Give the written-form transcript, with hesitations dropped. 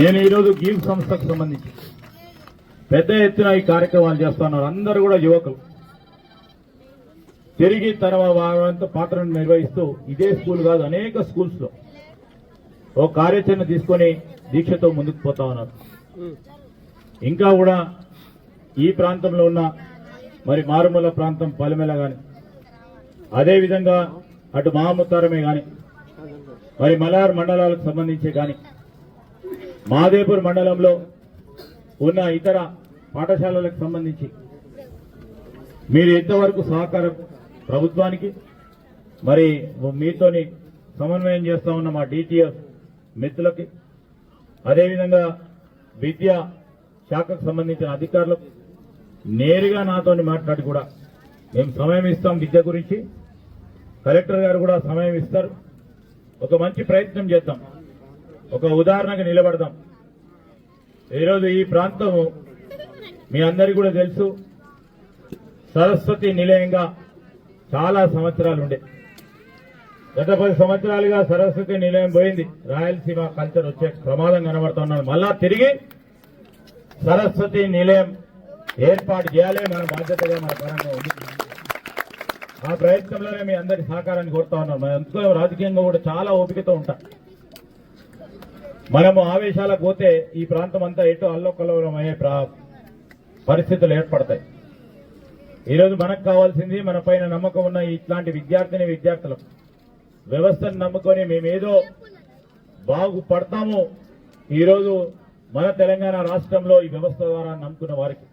నేను ఈరోజు గీవ్ సంస్థకు సంబంధించి పెద్ద ఎత్తున ఈ కార్యక్రమాలు చేస్తున్నారు. అందరూ కూడా యువకులు తిరిగి తన వారంత పాత్రను నిర్వహిస్తూ ఇదే స్కూల్ కాదు అనేక స్కూల్స్ లో ఓ కార్యాచరణ తీసుకొని దీక్షతో ముందుకు పోతా ఉన్నారు. ఇంకా కూడా ఈ ప్రాంతంలో ఉన్న మరి మారుమూల ప్రాంతం పలిమెల గాని, అదేవిధంగా అటు మహాముత్తారమే గాని, మరి మలార్ మండలాలకు సంబంధించి గాని, మాదేపూర్ మండలంలో ఉన్న ఇతర పాఠశాలలకు సంబంధించి మీరు ఎంతవరకు సహకారం ప్రభుత్వానికి మరి మీతోని సమన్వయం చేస్తా ఉన్న మా డిటిఎఫ్ మిత్రులకి, అదేవిధంగా విద్యా శాఖకు సంబంధించిన అధికారులకు నేరుగా నాతోని మాట్లాడి కూడా మేము సమయం ఇస్తాం. విద్య గురించి కలెక్టర్ గారు కూడా సమయం ఇస్తారు. ఒక మంచి ప్రయత్నం చేద్దాం, ఒక ఉదాహరణగా నిలబడదాం. ఈరోజు ఈ ప్రాంతం మీ అందరికీ కూడా తెలుసు, సరస్వతి నిలయంగా చాలా సంవత్సరాలు ఉండే. గత 10 సంవత్సరాలుగా సరస్వతి నిలయం పోయింది. రాయలసీమ కల్చర్ వచ్చే ప్రమాదం కనబడుతున్నారు. మళ్ళా తిరిగి సరస్వతి నిలయం ఏర్పాటు చేయాలి, మన బాధ్యతగా మన పరంగా ఉంది. ఆ ప్రయత్నంలోనే మీ అందరి సహకారాన్ని కోరుతా ఉన్నాం. మనం ఎంతో రాజకీయంగా కూడా చాలా ఓపికతో ఉంటాం. మనము ఆవేశాలకు పోతే ఈ ప్రాంతం అంతా ఎటు అల్లోకల్లోలం అయ్యే పరిస్థితులు ఏర్పడతాయి. ఈరోజు మనకు కావాల్సింది మన పైన నమ్మకం ఉన్న ఇట్లాంటి విద్యార్థులకు వ్యవస్థను నమ్ముకొని మేమేదో బాగుపడతాము. ఈరోజు మన తెలంగాణ రాష్ట్రంలో ఈ వ్యవస్థ ద్వారా నమ్ముకున్న వారికి